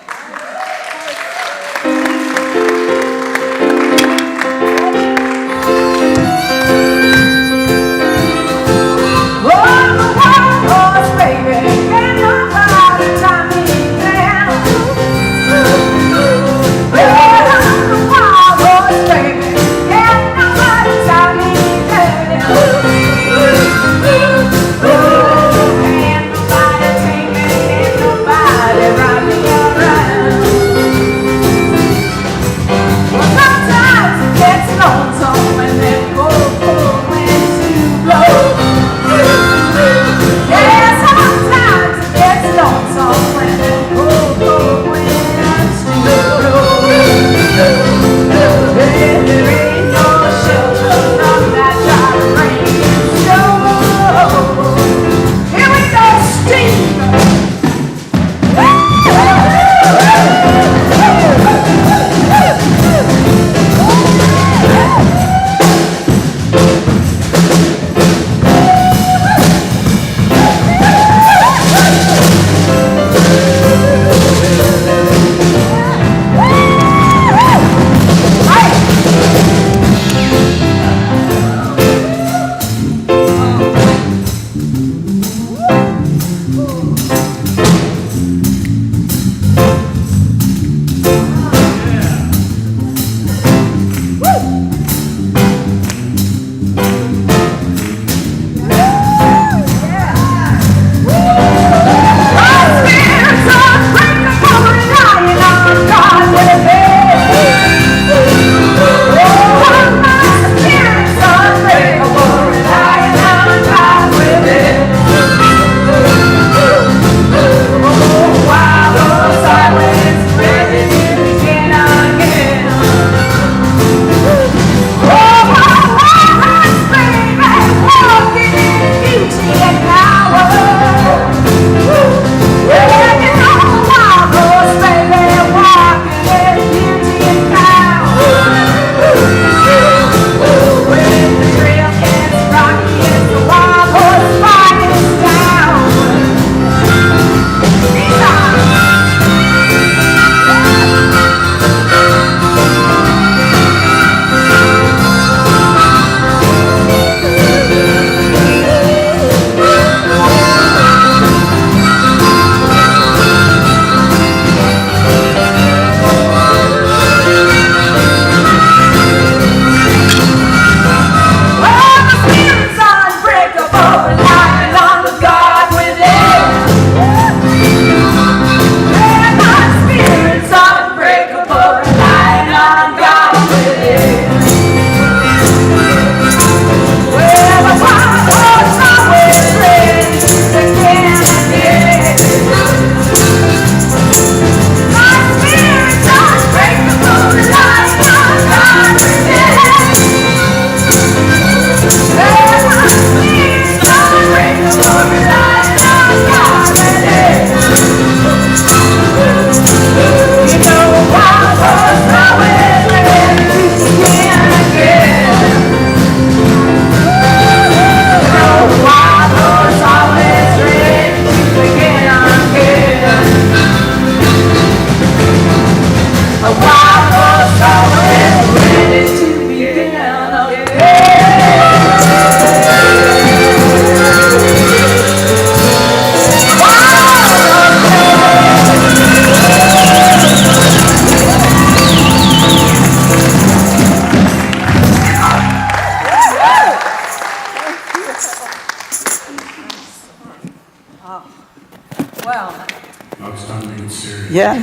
Yeah.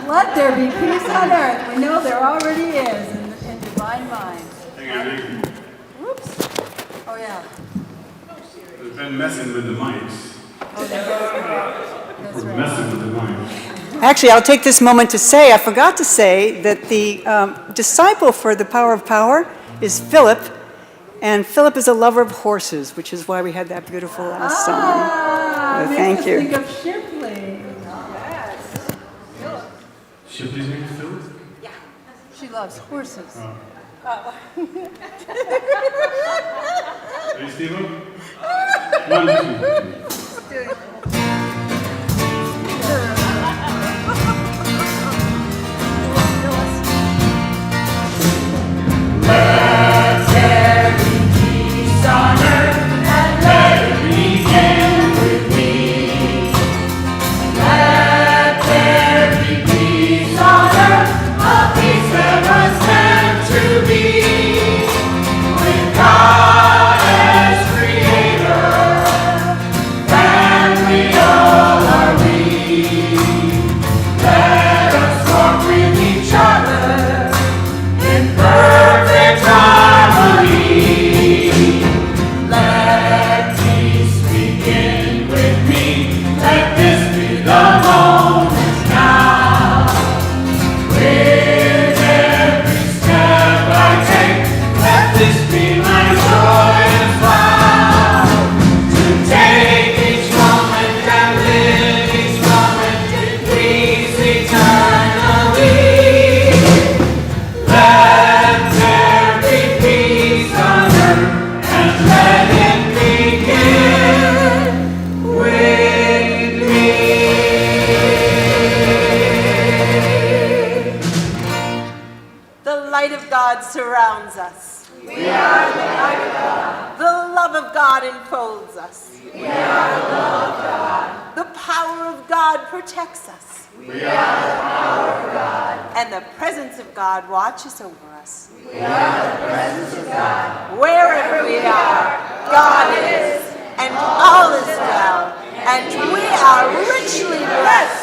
Let there be peace on earth. We know there already is. And been messing with the mics. We're messing with the mics. Actually, I'll take this moment to say, I forgot to say that the disciple for the Power of Power is Philip, and Philip is a lover of horses, which is why we had that beautiful last song. So thank you. Think of Shipley. Shipley's name is Philip? She loves horses. Ready, Steve-O? 1, 2, 3. Surrounds us. We are the light of God. The love of God enfolds us. We are the love of God. The power of God protects us. We are the power of God. And the presence of God watches over us. We are the presence of God. Wherever we are, God is, and all is well, and we are richly blessed.